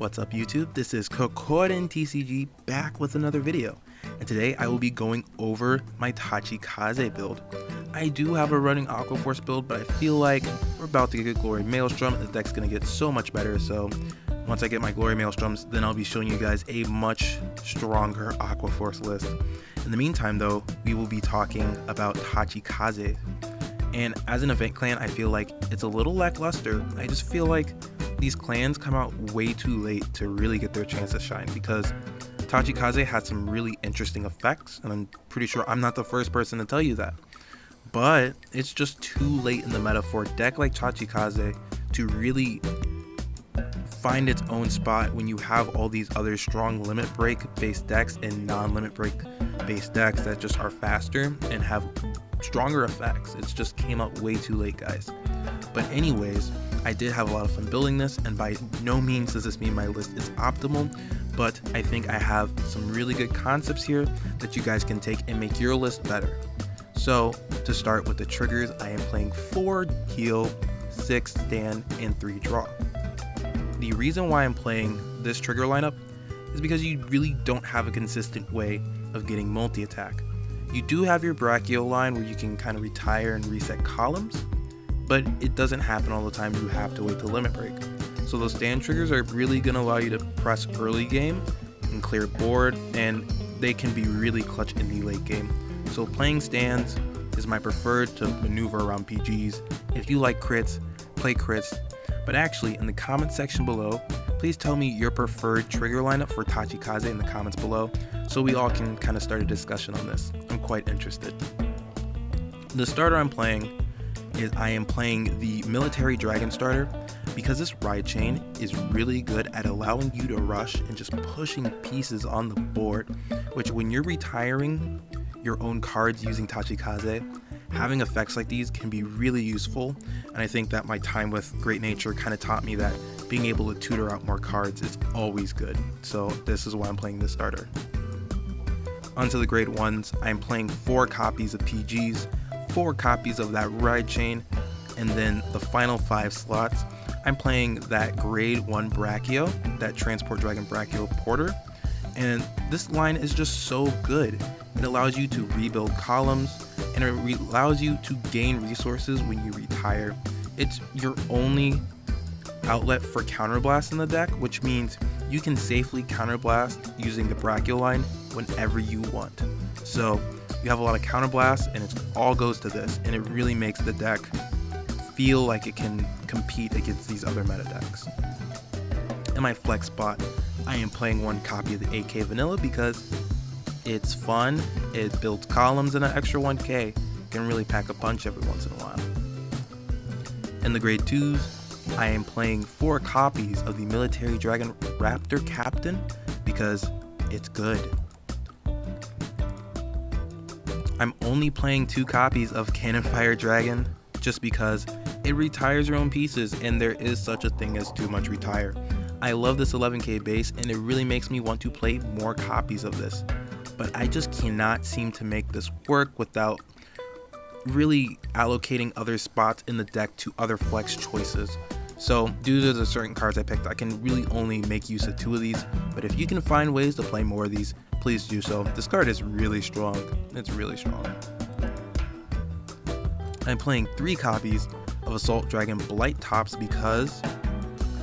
What's up YouTube? This is Kokorin TCG back with another video, and today I will be going over my Tachikaze build. I do have a running Aqua Force build, but I feel like we're about to get Glory Maelstrom. The deck's going to get so much better, so once I get my Glory Maelstroms, then I'll be showing you guys a much stronger Aqua Force list. In the meantime though, we will be talking about Tachikaze. And as an event clan, I feel like it's a little lackluster. I just feel like these clans come out way too late to really get their chance to shine, because Tachikaze has some really interesting effects, and I'm pretty sure I'm not the first person to tell you that. But it's just too late in the meta for a deck like Tachikaze to really find its own spot when you have all these other strong limit break based decks and non-limit break based decks that just are faster and have stronger effects. It's just came out way too late, guys. But anyways, I did have a lot of fun building this, and by no means does this mean my list is optimal, but I think I have some really good concepts here that you guys can take and make your list better. So to start with the triggers, I am playing 4 heal, 6 stand, and 3 draw. The reason why I'm playing this trigger lineup is because you really don't have a consistent way of getting multi-attack. You do have your Brachio line where you can kind of retire and reset columns, but it doesn't happen all the time. You have to wait till limit break. So those stand triggers are really going to allow you to press early game and clear board, and they can be really clutch in the late game. So playing stands is my preferred to maneuver around PGs. If you like crits, play crits. But actually, in the comment section below, please tell me your preferred trigger lineup for Tachikaze in the comments below, so we all can kind of start a discussion on this. I'm quite interested. The starter I'm playing is I am playing the Military Dragon starter, because this ride chain is really good at allowing you to rush and just pushing pieces on the board, which when you're retiring your own cards using Tachikaze, having effects like these can be really useful. And I think that my time with Great Nature kind of taught me that being able to tutor out more cards is always good. So this is why I'm playing this starter. Onto the grade 1s, I'm playing 4 copies of PGs, 4 copies of that ride chain, and then the final 5 slots, I'm playing that grade 1 Brachio, that Transport Dragon Brachio Porter. And this line is just so good. It allows you to rebuild columns, and it allows you to gain resources when you retire. It's your only outlet for counterblast in the deck, which means you can safely counterblast using the Brachio line whenever you want. So you have a lot of counterblast, and it all goes to this, and it really makes the deck feel like it can compete against these other meta decks. In my flex spot, I am playing 1 copy of the AK Vanilla because it's fun, it builds columns, and an extra 1k can really pack a punch every once in a while. In the grade 2s, I am playing 4 copies of the Military Dragon Raptor Captain because it's good. I'm only playing 2 copies of Cannon Fire Dragon just because it retires your own pieces, and there is such a thing as too much retire. I love this 11k base, and it really makes me want to play more copies of this, but I just cannot seem to make this work without really allocating other spots in the deck to other flex choices. So due to the certain cards I picked, I can really only make use of 2 of these, but if you can find ways to play more of these, please do so. This card is really strong. It's really strong. I'm playing 3 copies of Assault Dragon Blight Tops because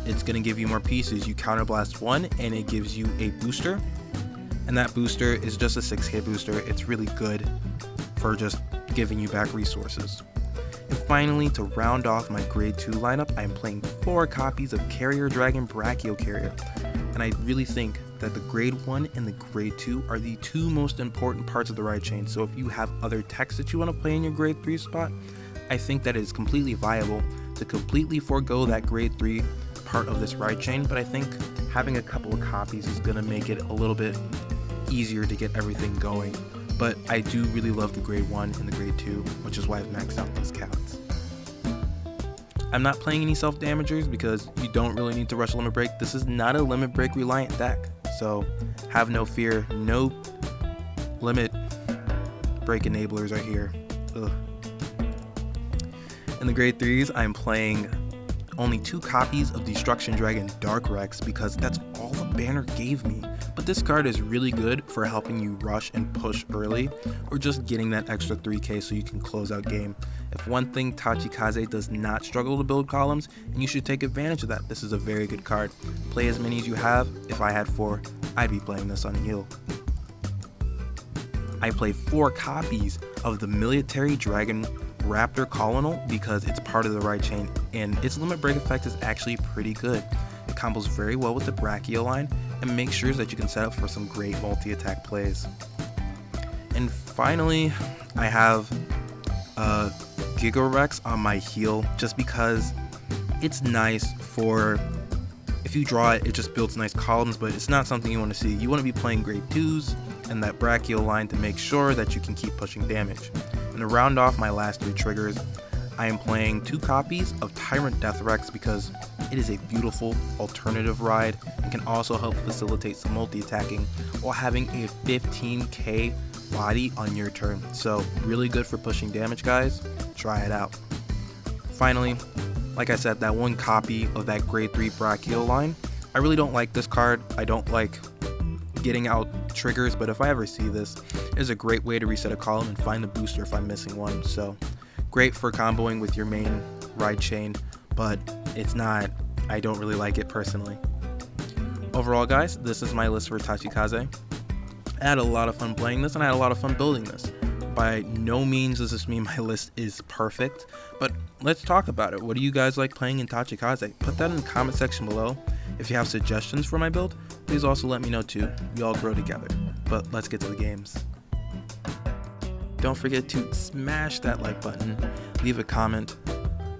it's going to give you more pieces. You counterblast 1 and it gives you a booster, and that booster is just a 6k booster. It's really good for just giving you back resources. And finally, to round off my grade 2 lineup, I'm playing 4 copies of Carrier Dragon Brachio Carrier, and I really think that the grade 1 and the grade 2 are the 2 most important parts of the ride chain. So if you have other techs that you want to play in your grade 3 spot, I think that it is completely viable to completely forego that grade 3 part of this ride chain, but I think having a couple of copies is going to make it a little bit easier to get everything going. But I do really love the grade 1 and the grade 2, which is why I've maxed out those counts. I'm not playing any self-damagers because you don't really need to rush limit break. This is not a limit break reliant deck, so have no fear. No limit break enablers are here. Ugh. In the grade 3s, I'm playing only 2 copies of Destruction Dragon Dark Rex because that's all the banner gave me. But this card is really good for helping you rush and push early, or just getting that extra 3k so you can close out game. If one thing, Tachikaze does not struggle to build columns, and you should take advantage of that. This is a very good card. Play as many as you have. If I had 4, I'd be playing this on heal. I play 4 copies of the Military Dragon Raptor Colonel because it's part of the right chain, and its limit break effect is actually pretty good. It combos very well with the Brachio line and makes sure that you can set up for some great multi-attack plays. And finally, I have Giga Rex on my heal just because it's nice for, if you draw it, it just builds nice columns, but it's not something you want to see. You want to be playing grade 2s and that Brachio line to make sure that you can keep pushing damage. And to round off my last 3 triggers, I am playing 2 copies of Tyrant Death Rex because it is a beautiful alternative ride and can also help facilitate some multi-attacking while having a 15k body on your turn. So really good for pushing damage, guys. Try it out. Finally, like I said, that 1 copy of that grade 3 Brachio line. I really don't like this card. I don't like getting out triggers, but if I ever see this, it's a great way to reset a column and find a booster if I'm missing one. So great for comboing with your main ride chain, but it's not, I don't really like it personally. Overall, guys, this is my list for Tachikaze. I had a lot of fun playing this and I had a lot of fun building this. By no means does this mean my list is perfect, but let's talk about it. What do you guys like playing in Tachikaze? Put that in the comment section below. If you have suggestions for my build, please also let me know too. We all grow together. But let's get to the games. Don't forget to smash that like button, leave a comment.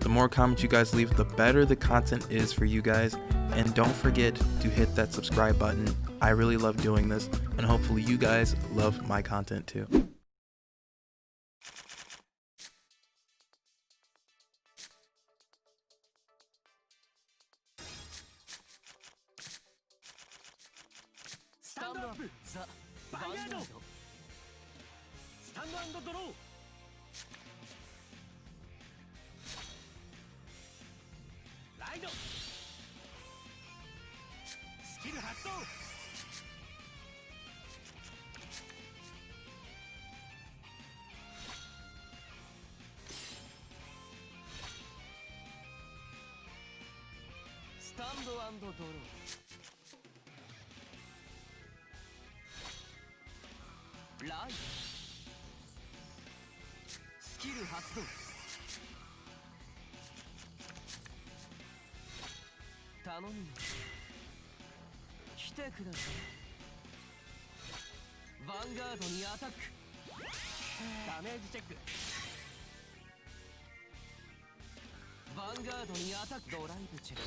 The more comments you guys leave, the better the content is for you guys. And don't forget to hit that subscribe button. I really love doing this, and hopefully you guys love my content too. Stand up, the Vanguard. Stand and draw. Ride. Skill発動. Stand and draw.ライスキル発動頼みます来てくださいヴァンガードにアタックダメージチェックヴァンガードにアタックドライブチェック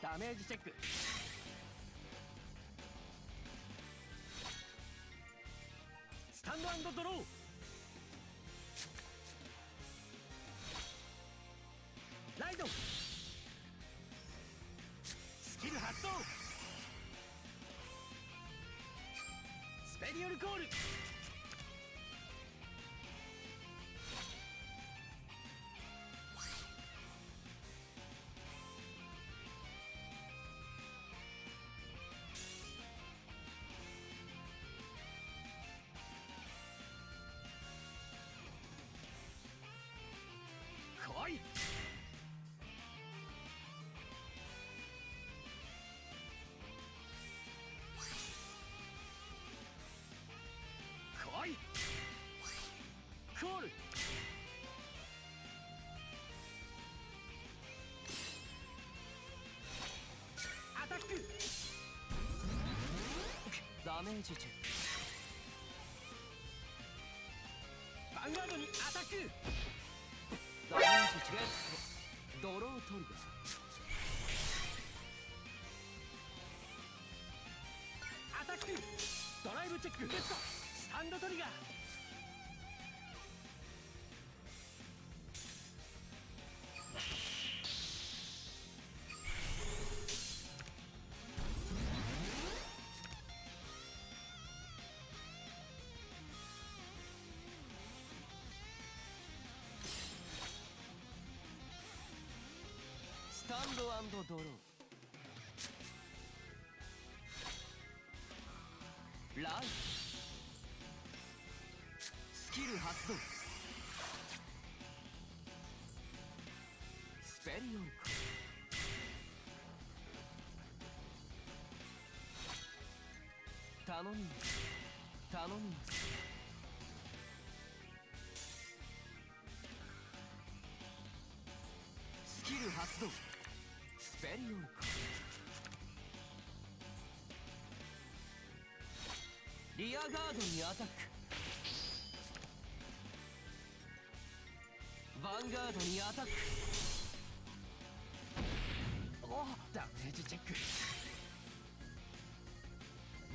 ダメージチェックスタンド&ドローライドスキル発動スペリオルコール来い来いコールアタックダメージチェックヴァンガードにアタックダメージチェックドロートリガーアタックドライブチェックゲットスタンドトリガードローライスキル発動スペリオルコ頼みます頼みますスキル発動スペリオルコリアガードにアタックヴァンガードにアタックおダメージチェック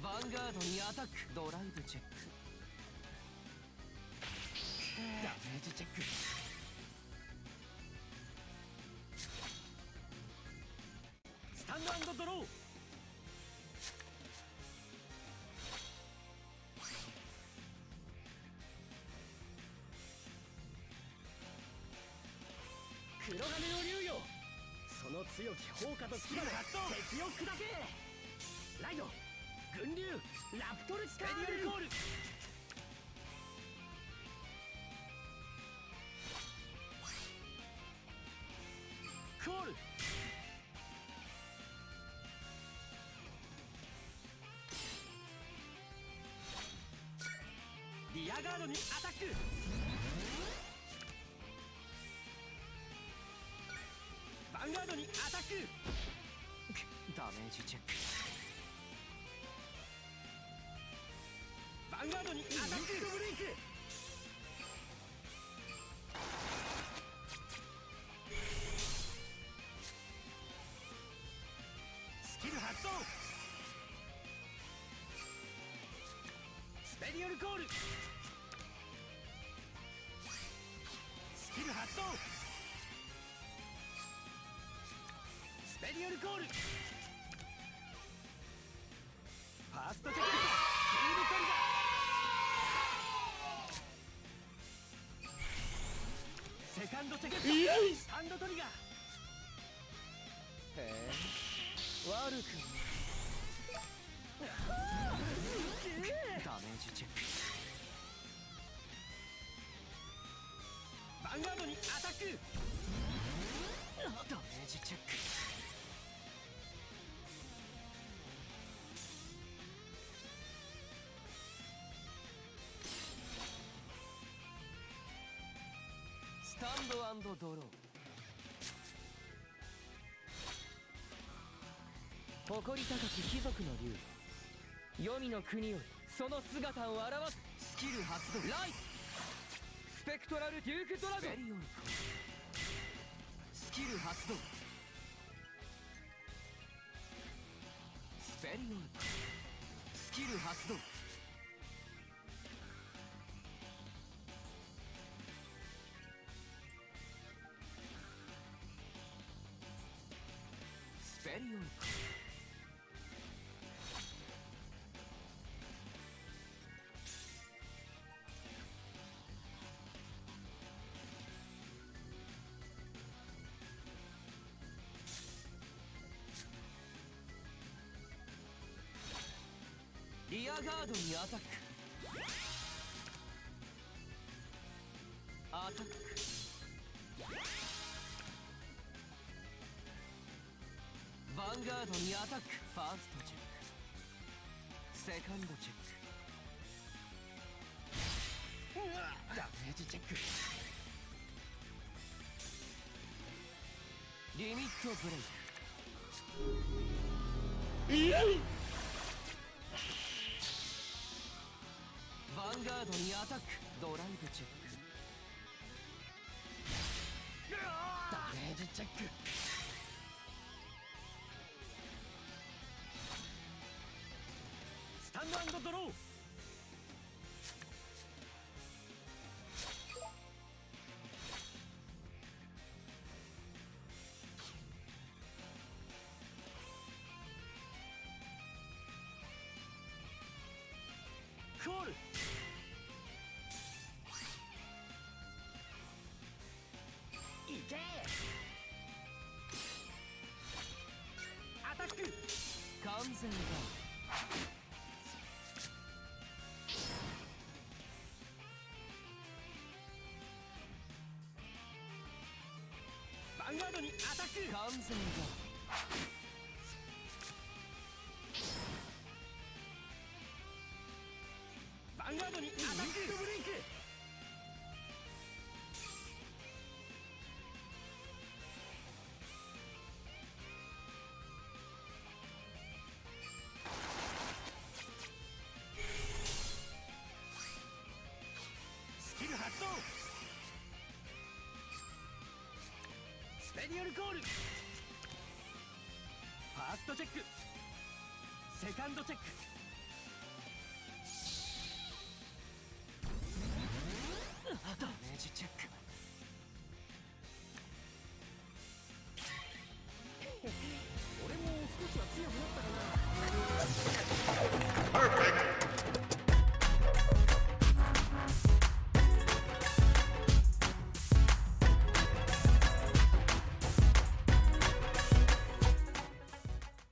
ヴァンガードにアタックドライブチェックダメージチェックスタンド&ドロー黒金の竜よその強き砲火と牙で敵を砕けライド群竜ラプトルチタールコールコールリアガードにアタックヴァンガードにアタックダメージチェックヴァンガードにアタックブレイクスキル発動スペリオルコールスキル発動スペリオルコールファーストチェックスピードトリガーセカンドチェックハンドトリガーへえ悪くダメージチェックヴァンガードにアタックダメージチェックスタンド&ドロー誇り高き貴族の竜黄泉の国よりその姿を表すスキル発動ライトスペクトラルデュークドラゴンスペリオルコスキル発動スペリオルコスキル発動スペリオルコリアガードにアタックアタックヴァンガードにアタックファーストチェックセカンドチェックダメージチェックリミットブレイクヴァンガードにアタックドライブチェックダメージチェックスタンド&ドローコールいけック完全だヴァンガードにアタック完全だヴァンガードにアタックブリンクスキル発動スペリアルコールファーストチェックセカンドチェックダメージ